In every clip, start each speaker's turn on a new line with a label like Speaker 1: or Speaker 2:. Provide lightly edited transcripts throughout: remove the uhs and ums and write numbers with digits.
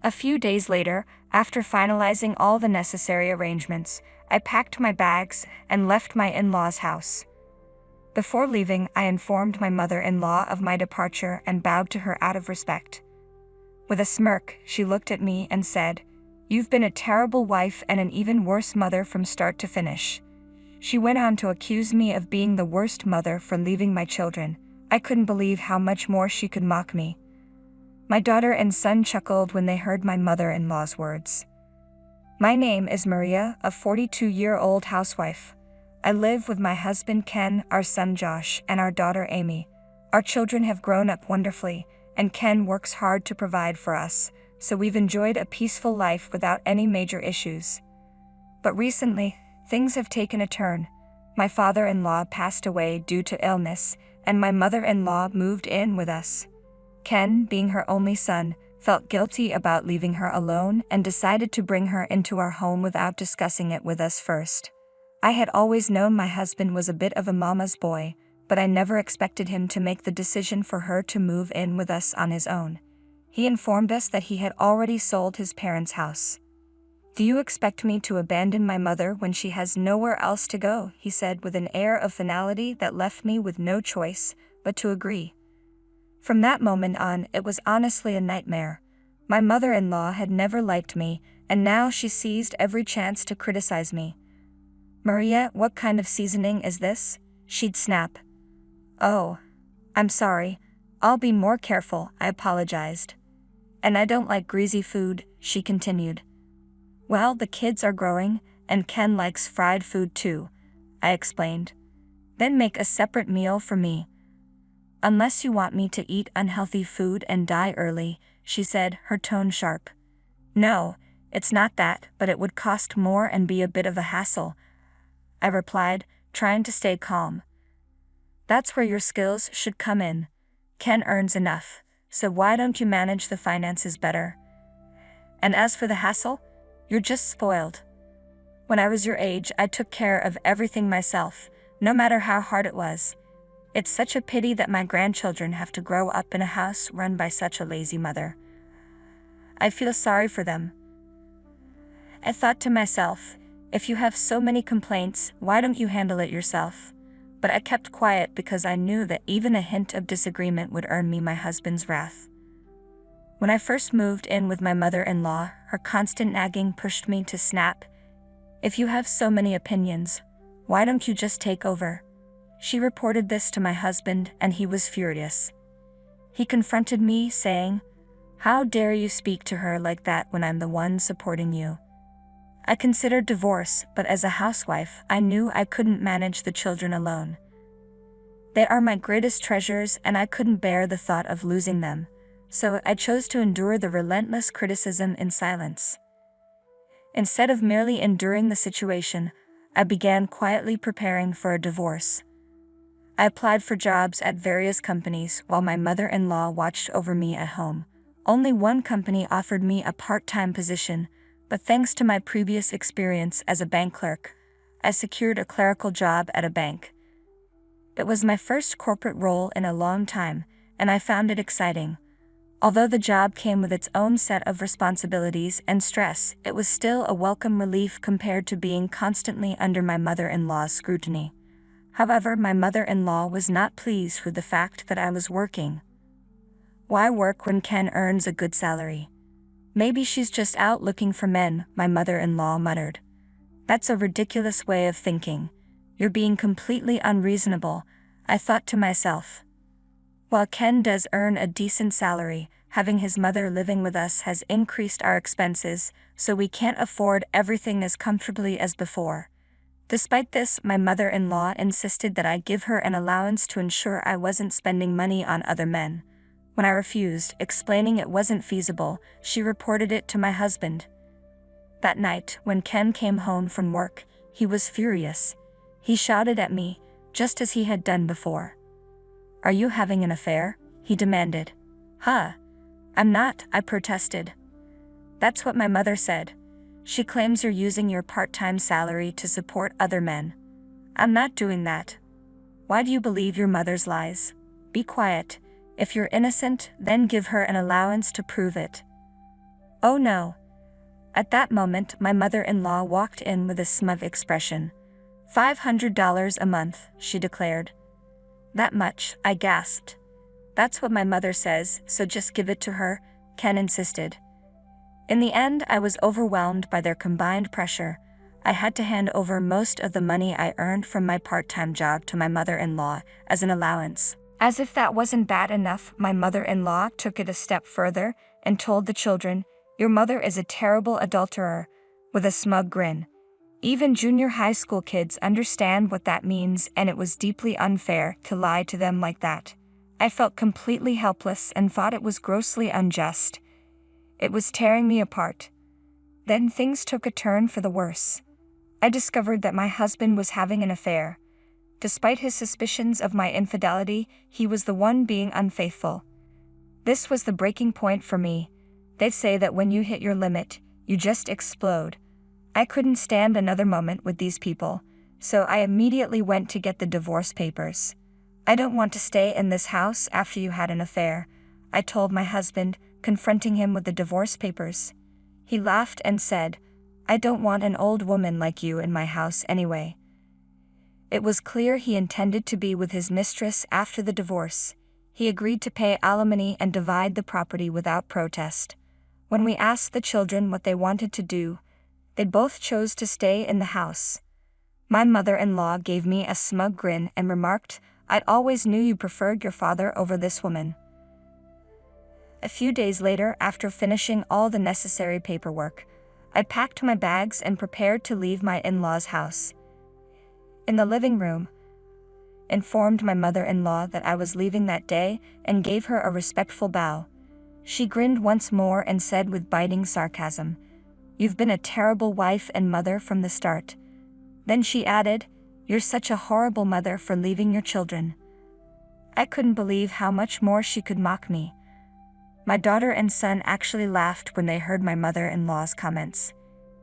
Speaker 1: A few days later, after finalizing all the necessary arrangements, I packed my bags and left my in-laws' house. Before leaving, I informed my mother-in-law of my departure and bowed to her out of respect. With a smirk, she looked at me and said, "You've been a terrible wife and an even worse mother from start to finish." She went on to accuse me of being the worst mother for leaving my children. I couldn't believe how much more she could mock me. My daughter and son chuckled when they heard my mother-in-law's words. My name is Maria, a 42-year-old housewife. I live with my husband Ken, our son Josh, and our daughter Amy. Our children have grown up wonderfully, and Ken works hard to provide for us, so we've enjoyed a peaceful life without any major issues. But recently, things have taken a turn. My father-in-law passed away due to illness, and my mother-in-law moved in with us. Ken, being her only son, felt guilty about leaving her alone and decided to bring her into our home without discussing it with us first. I had always known my husband was a bit of a mama's boy, but I never expected him to make the decision for her to move in with us on his own. He informed us that he had already sold his parents' house. "Do you expect me to abandon my mother when she has nowhere else to go?" he said with an air of finality that left me with no choice but to agree. From that moment on, it was honestly a nightmare. My mother-in-law had never liked me, and now she seized every chance to criticize me. "Maria, what kind of seasoning is this?" she'd snap. "Oh, I'm sorry. I'll be more careful," I apologized. "And I don't like greasy food," she continued. "Well, the kids are growing, and Ken likes fried food too," I explained. "Then make a separate meal for me." "Unless you want me to eat unhealthy food and die early," she said, her tone sharp. "No, it's not that, but it would cost more and be a bit of a hassle," I replied, trying to stay calm. "That's where your skills should come in. Ken earns enough, so why don't you manage the finances better? And as for the hassle, you're just spoiled. When I was your age, I took care of everything myself, no matter how hard it was. It's such a pity that my grandchildren have to grow up in a house run by such a lazy mother. I feel sorry for them." I thought to myself, if you have so many complaints, why don't you handle it yourself? But I kept quiet because I knew that even a hint of disagreement would earn me my husband's wrath. When I first moved in with my mother-in-law, her constant nagging pushed me to snap. "If you have so many opinions, why don't you just take over?" She reported this to my husband, and he was furious. He confronted me, saying, "How dare you speak to her like that when I'm the one supporting you?" I considered divorce, but as a housewife, I knew I couldn't manage the children alone. They are my greatest treasures, and I couldn't bear the thought of losing them, so I chose to endure the relentless criticism in silence. Instead of merely enduring the situation, I began quietly preparing for a divorce. I applied for jobs at various companies while my mother-in-law watched over me at home. Only one company offered me a part-time position, but thanks to my previous experience as a bank clerk, I secured a clerical job at a bank. It was my first corporate role in a long time, and I found it exciting. Although the job came with its own set of responsibilities and stress, it was still a welcome relief compared to being constantly under my mother-in-law's scrutiny. However, my mother-in-law was not pleased with the fact that I was working. "Why work when Ken earns a good salary? Maybe she's just out looking for men," my mother-in-law muttered. "That's a ridiculous way of thinking. You're being completely unreasonable," I thought to myself. While Ken does earn a decent salary, having his mother living with us has increased our expenses, so we can't afford everything as comfortably as before. Despite this, my mother-in-law insisted that I give her an allowance to ensure I wasn't spending money on other men. When I refused, explaining it wasn't feasible, she reported it to my husband. That night, when Ken came home from work, he was furious. He shouted at me, just as he had done before. "Are you having an affair?" he demanded. "Huh? I'm not," I protested. "That's what my mother said. She claims you're using your part-time salary to support other men." "I'm not doing that." "Why do you believe your mother's lies? Be quiet. If you're innocent, then give her an allowance to prove it." Oh no. At that moment, my mother-in-law walked in with a smug expression. $500 a month, she declared. That much, I gasped. That's what my mother says, so just give it to her, Ken insisted. In the end, I was overwhelmed by their combined pressure. I had to hand over most of the money I earned from my part-time job to my mother-in-law as an allowance. As if that wasn't bad enough, my mother-in-law took it a step further and told the children, "Your mother is a terrible adulterer," with a smug grin. Even junior high school kids understand what that means, and it was deeply unfair to lie to them like that. I felt completely helpless and thought it was grossly unjust. It was tearing me apart. Then things took a turn for the worse. I discovered that my husband was having an affair. Despite his suspicions of my infidelity, he was the one being unfaithful. This was the breaking point for me. They say that when you hit your limit, you just explode. I couldn't stand another moment with these people, so I immediately went to get the divorce papers. "I don't want to stay in this house after you had an affair," I told my husband, confronting him with the divorce papers. He laughed and said, "I don't want an old woman like you in my house anyway." It was clear he intended to be with his mistress after the divorce. He agreed to pay alimony and divide the property without protest. When we asked the children what they wanted to do, they both chose to stay in the house. My mother-in-law gave me a smug grin and remarked, "I'd always knew you preferred your father over this woman." A few days later, after finishing all the necessary paperwork, I packed my bags and prepared to leave my in-laws' house. In the living room, informed my mother-in-law that I was leaving that day and gave her a respectful bow. She grinned once more and said with biting sarcasm, "You've been a terrible wife and mother from the start." Then she added, "You're such a horrible mother for leaving your children." I couldn't believe how much more she could mock me. My daughter and son actually laughed when they heard my mother-in-law's comments.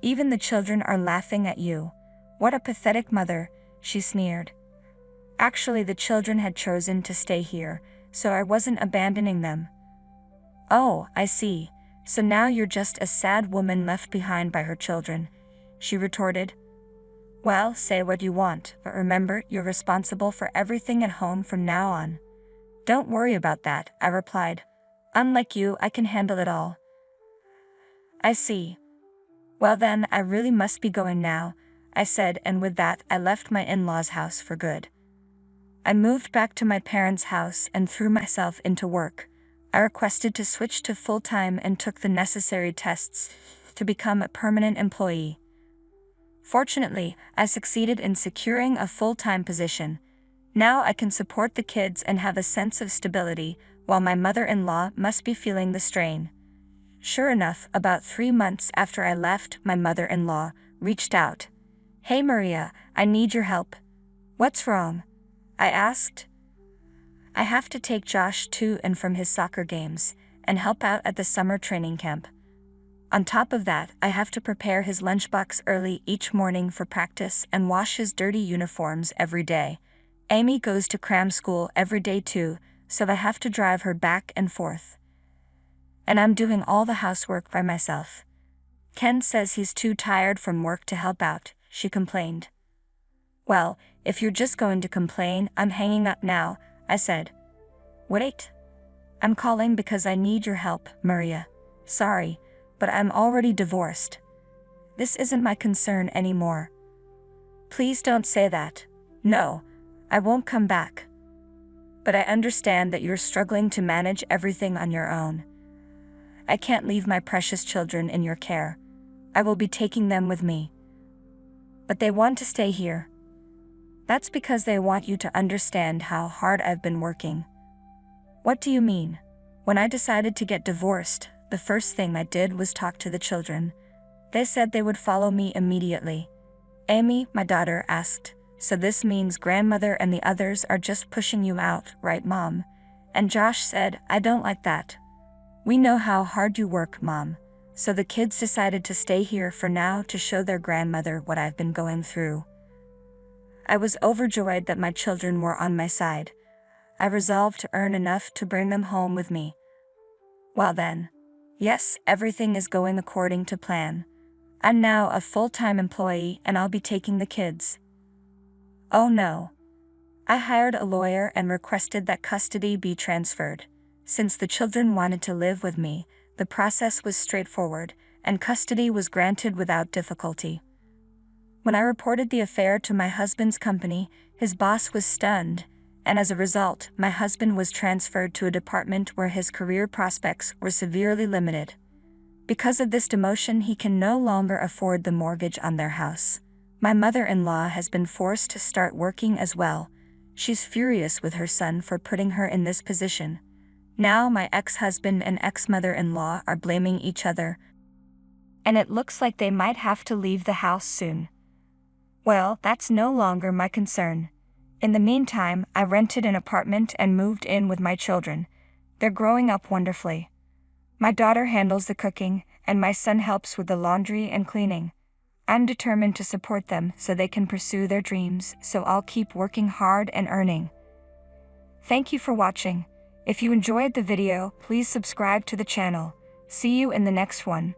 Speaker 1: "Even the children are laughing at you. What a pathetic mother," she sneered. Actually, the children had chosen to stay here, so I wasn't abandoning them. "Oh, I see. So now you're just a sad woman left behind by her children," she retorted. "Well, say what you want, but remember, you're responsible for everything at home from now on." "Don't worry about that," I replied. "Unlike you, I can handle it all." "I see. Well then, I really must be going now," I said, and with that, I left my in-laws' house for good. I moved back to my parents' house and threw myself into work. I requested to switch to full-time and took the necessary tests to become a permanent employee. Fortunately, I succeeded in securing a full-time position. Now I can support the kids and have a sense of stability, while my mother-in-law must be feeling the strain. Sure enough, about 3 months after I left, my mother-in-law reached out. "Hey Maria, I need your help." "What's wrong?" I asked. "I have to take Josh to and from his soccer games, and help out at the summer training camp. On top of that, I have to prepare his lunchbox early each morning for practice and wash his dirty uniforms every day. Amy goes to cram school every day too, so I have to drive her back and forth. And I'm doing all the housework by myself. Ken says he's too tired from work to help out," she complained. "Well, if you're just going to complain, I'm hanging up now," I said. "Wait. I'm calling because I need your help, Maria. Sorry, but I'm already divorced. This isn't my concern anymore." "Please don't say that. No, I won't come back. But I understand that you're struggling to manage everything on your own. I can't leave my precious children in your care. I will be taking them with me." "But they want to stay here." "That's because they want you to understand how hard I've been working." "What do you mean?" "When I decided to get divorced, the first thing I did was talk to the children. They said they would follow me immediately." Amy, my daughter, asked, "So this means grandmother and the others are just pushing you out, right, Mom?" And Josh said, "I don't like that. We know how hard you work, Mom." So the kids decided to stay here for now to show their grandmother what I've been going through. I was overjoyed that my children were on my side. I resolved to earn enough to bring them home with me. Well then, Yes, everything is going according to plan. I'm now a full-time employee and I'll be taking the kids. Oh no. I hired a lawyer and requested that custody be transferred. Since the children wanted to live with me, the process was straightforward, and custody was granted without difficulty. When I reported the affair to my husband's company, his boss was stunned, and as a result, my husband was transferred to a department where his career prospects were severely limited. Because of this demotion, he can no longer afford the mortgage on their house. My mother-in-law has been forced to start working as well. She's furious with her son for putting her in this position. Now my ex-husband and ex-mother-in-law are blaming each other, and it looks like they might have to leave the house soon. Well, that's no longer my concern. In the meantime, I rented an apartment and moved in with my children. They're growing up wonderfully. My daughter handles the cooking, and my son helps with the laundry and cleaning. I'm determined to support them so they can pursue their dreams, so I'll keep working hard and earning. Thank you for watching. If you enjoyed the video, please subscribe to the channel. See you in the next one.